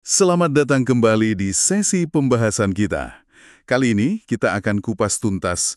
Selamat datang kembali di sesi pembahasan kita. Kali ini kita akan kupas tuntas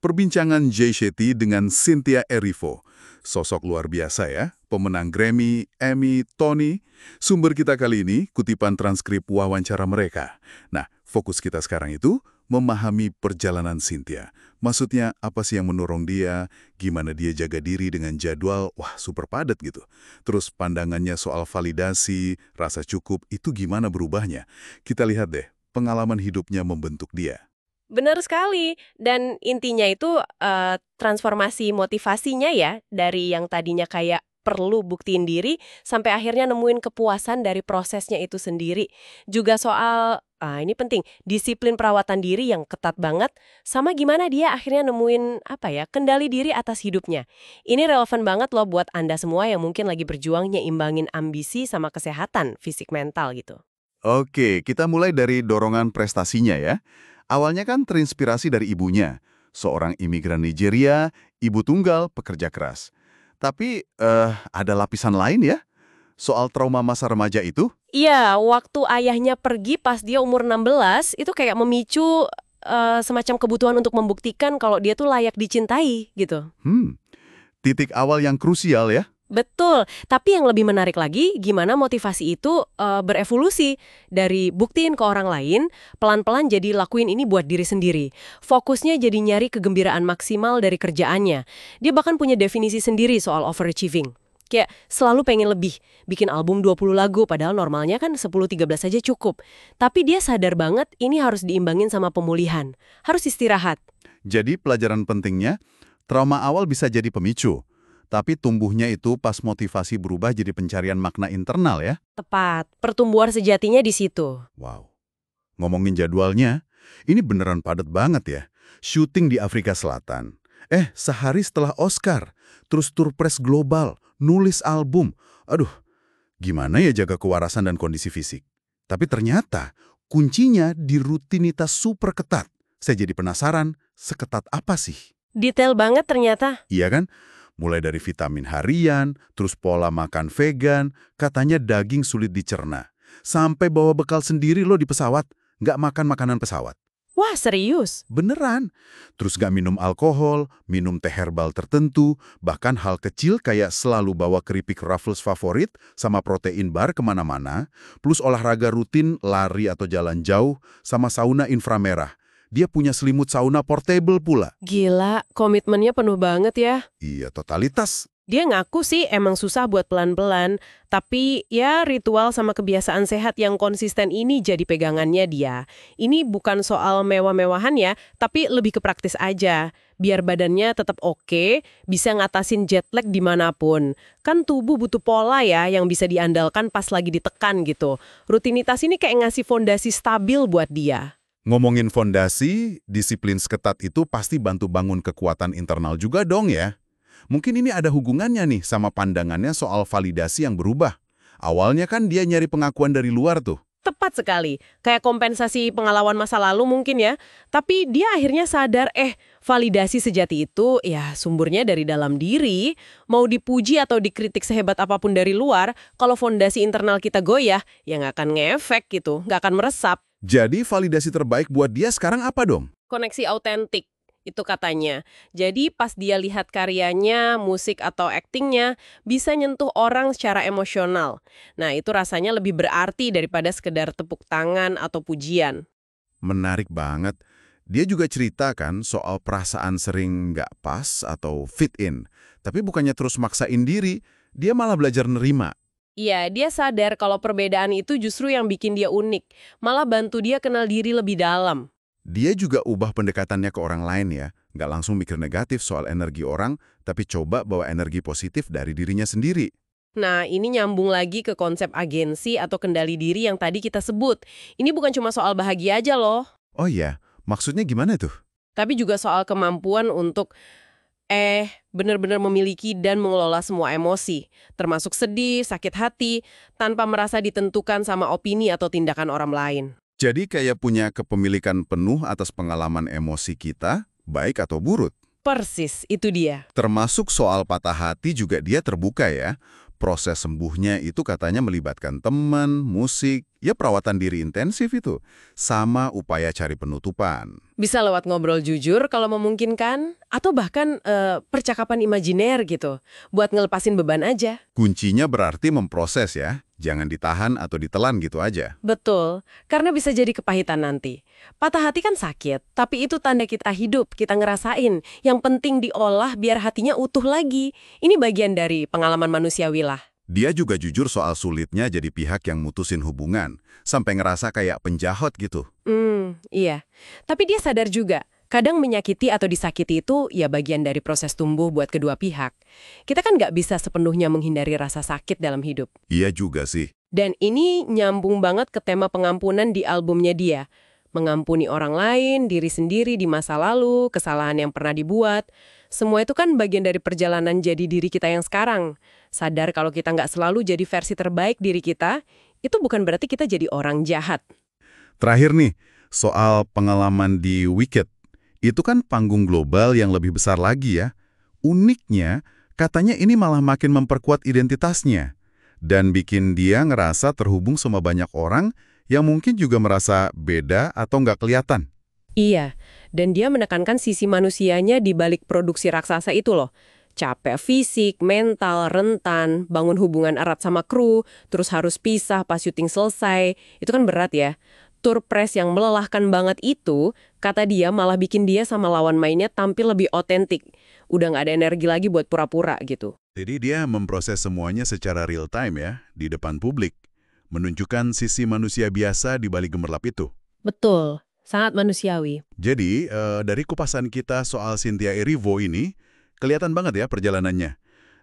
perbincangan Jay Shetty dengan Cynthia Erivo. Sosok luar biasa ya, pemenang Grammy, Emmy, Tony. Sumber kita kali ini kutipan transkrip wawancara mereka. Nah, fokus kita sekarang itu memahami perjalanan Cynthia. Maksudnya apa sih yang mendorong dia, gimana dia jaga diri dengan jadwal, wah super padat gitu. Terus pandangannya soal validasi, rasa cukup, itu gimana berubahnya. Kita lihat deh, pengalaman hidupnya membentuk dia. Benar sekali. Dan intinya itu transformasi motivasinya ya, dari yang tadinya kayak perlu buktiin diri, sampai akhirnya nemuin kepuasan dari prosesnya itu sendiri. Juga soal, ini penting, disiplin perawatan diri yang ketat banget, sama gimana dia akhirnya nemuin, kendali diri atas hidupnya. Ini relevan banget loh buat Anda semua yang mungkin lagi berjuang nyimbangin ambisi sama kesehatan fisik mental gitu. Oke, kita mulai dari dorongan prestasinya ya. Awalnya kan terinspirasi dari ibunya, seorang imigran Nigeria, ibu tunggal, pekerja keras. Tapi ada lapisan lain ya, soal trauma masa remaja itu. Iya, waktu ayahnya pergi pas dia umur 16, itu kayak memicu semacam kebutuhan untuk membuktikan kalau dia tuh layak dicintai, gitu. Titik awal yang krusial ya. Betul, tapi yang lebih menarik lagi, gimana motivasi itu berevolusi dari buktiin ke orang lain, pelan-pelan jadi lakuin ini buat diri sendiri. Fokusnya jadi nyari kegembiraan maksimal dari kerjaannya. Dia bahkan punya definisi sendiri soal overachieving. Kayak selalu pengen lebih, bikin album 20 lagu, padahal normalnya kan 10-13 aja cukup. Tapi dia sadar banget ini harus diimbangin sama pemulihan. Harus istirahat. Jadi pelajaran pentingnya, trauma awal bisa jadi pemicu. Tapi tumbuhnya itu pas motivasi berubah jadi pencarian makna internal ya. Tepat, pertumbuhan sejatinya di situ. Wow. Ngomongin jadwalnya, ini beneran padat banget ya. Syuting di Afrika Selatan. Sehari setelah Oscar. Terus tur press global, nulis album. Aduh, gimana ya jaga kewarasan dan kondisi fisik? Tapi ternyata kuncinya di rutinitas super ketat. Saya jadi penasaran, seketat apa sih? Detail banget ternyata. Iya kan? Mulai dari vitamin harian, terus pola makan vegan, katanya daging sulit dicerna. Sampai bawa bekal sendiri loh di pesawat, nggak makan makanan pesawat. Wah, serius? Beneran. Terus nggak minum alkohol, minum teh herbal tertentu, bahkan hal kecil kayak selalu bawa keripik Ruffles favorit sama protein bar kemana-mana, plus olahraga rutin, lari atau jalan jauh, sama sauna inframerah. Dia punya selimut sauna portable pula. Gila, komitmennya penuh banget ya. Iya, totalitas. Dia ngaku sih emang susah buat pelan-pelan, tapi ya ritual sama kebiasaan sehat yang konsisten ini jadi pegangannya dia. Ini bukan soal mewah-mewahan ya, tapi lebih ke praktis aja. Biar badannya tetap oke, bisa ngatasin jet lag dimanapun. Kan tubuh butuh pola ya yang bisa diandalkan pas lagi ditekan gitu. Rutinitas ini kayak ngasih fondasi stabil buat dia. Ngomongin fondasi, disiplin seketat itu pasti bantu bangun kekuatan internal juga dong ya. Mungkin ini ada hubungannya nih sama pandangannya soal validasi yang berubah. Awalnya kan dia nyari pengakuan dari luar tuh. Tepat sekali, kayak kompensasi pengalaman masa lalu mungkin ya. Tapi dia akhirnya sadar, validasi sejati itu ya sumbernya dari dalam diri. Mau dipuji atau dikritik sehebat apapun dari luar, kalau fondasi internal kita goyah, ya nggak akan ngefek gitu, nggak akan meresap. Jadi validasi terbaik buat dia sekarang apa dong? Koneksi autentik, itu katanya. Jadi pas dia lihat karyanya, musik atau aktingnya, bisa nyentuh orang secara emosional. Nah itu rasanya lebih berarti daripada sekedar tepuk tangan atau pujian. Menarik banget. Dia juga cerita kan soal perasaan sering nggak pas atau fit in. Tapi bukannya terus maksain diri, dia malah belajar nerima. Iya, dia sadar kalau perbedaan itu justru yang bikin dia unik. Malah bantu dia kenal diri lebih dalam. Dia juga ubah pendekatannya ke orang lain ya. Nggak langsung mikir negatif soal energi orang, tapi coba bawa energi positif dari dirinya sendiri. Nah, ini nyambung lagi ke konsep agensi atau kendali diri yang tadi kita sebut. Ini bukan cuma soal bahagia aja loh, Oh iya, maksudnya gimana tuh? tapi juga soal kemampuan untuk benar-benar memiliki dan mengelola semua emosi, termasuk sedih, sakit hati, tanpa merasa ditentukan sama opini atau tindakan orang lain. Jadi kayak punya kepemilikan penuh atas pengalaman emosi kita, baik atau buruk. Persis, itu dia. Termasuk soal patah hati juga dia terbuka ya. Proses sembuhnya itu katanya melibatkan teman, musik, ya perawatan diri intensif itu, sama upaya cari penutupan. Bisa lewat ngobrol jujur kalau memungkinkan, atau bahkan percakapan imajiner gitu, buat ngelepasin beban aja. Kuncinya berarti memproses ya, jangan ditahan atau ditelan gitu aja. Betul, karena bisa jadi kepahitan nanti. Patah hati kan sakit, tapi itu tanda kita hidup, kita ngerasain. Yang penting diolah biar hatinya utuh lagi. Ini bagian dari pengalaman manusiawi lah. Dia juga jujur soal sulitnya jadi pihak yang mutusin hubungan, sampai ngerasa kayak penjahat gitu. Iya. Tapi dia sadar juga, kadang menyakiti atau disakiti itu ya bagian dari proses tumbuh buat kedua pihak. Kita kan nggak bisa sepenuhnya menghindari rasa sakit dalam hidup. Iya juga sih. Dan ini nyambung banget ke tema pengampunan di albumnya dia. Mengampuni orang lain, diri sendiri di masa lalu, kesalahan yang pernah dibuat. Semua itu kan bagian dari perjalanan jadi diri kita yang sekarang. Sadar kalau kita nggak selalu jadi versi terbaik diri kita, itu bukan berarti kita jadi orang jahat. Terakhir nih, soal pengalaman di Wicked. Itu kan panggung global yang lebih besar lagi ya. Uniknya, katanya ini malah makin memperkuat identitasnya. Dan bikin dia ngerasa terhubung sama banyak orang yang mungkin juga merasa beda atau nggak kelihatan. Iya, dan dia menekankan sisi manusianya di balik produksi raksasa itu loh. Capek fisik, mental, rentan, bangun hubungan erat sama kru, terus harus pisah pas syuting selesai. Itu kan berat ya. Tour press yang melelahkan banget itu, kata dia malah bikin dia sama lawan mainnya tampil lebih otentik. Udah nggak ada energi lagi buat pura-pura gitu. Jadi dia memproses semuanya secara real time ya, di depan publik. Menunjukkan sisi manusia biasa di balik gemerlap itu. Betul, sangat manusiawi. Jadi, dari kupasan kita soal Cynthia Erivo ini, kelihatan banget ya perjalanannya.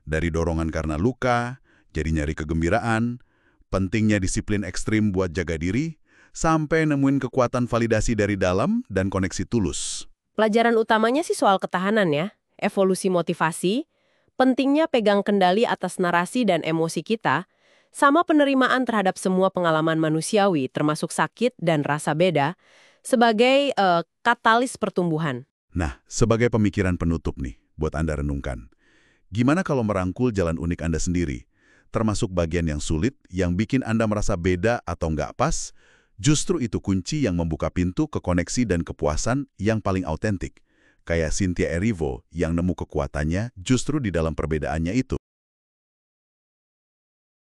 Dari dorongan karena luka, jadi nyari kegembiraan, pentingnya disiplin ekstrim buat jaga diri, sampai nemuin kekuatan validasi dari dalam dan koneksi tulus. Pelajaran utamanya sih soal ketahanan ya, evolusi motivasi, pentingnya pegang kendali atas narasi dan emosi kita, sama penerimaan terhadap semua pengalaman manusiawi, termasuk sakit dan rasa beda, sebagai katalis pertumbuhan. Nah, sebagai pemikiran penutup nih, buat Anda renungkan. Gimana kalau merangkul jalan unik Anda sendiri? Termasuk bagian yang sulit, yang bikin Anda merasa beda atau nggak pas, justru itu kunci yang membuka pintu ke koneksi dan kepuasan yang paling autentik. Kayak Cynthia Erivo yang nemu kekuatannya justru di dalam perbedaannya itu.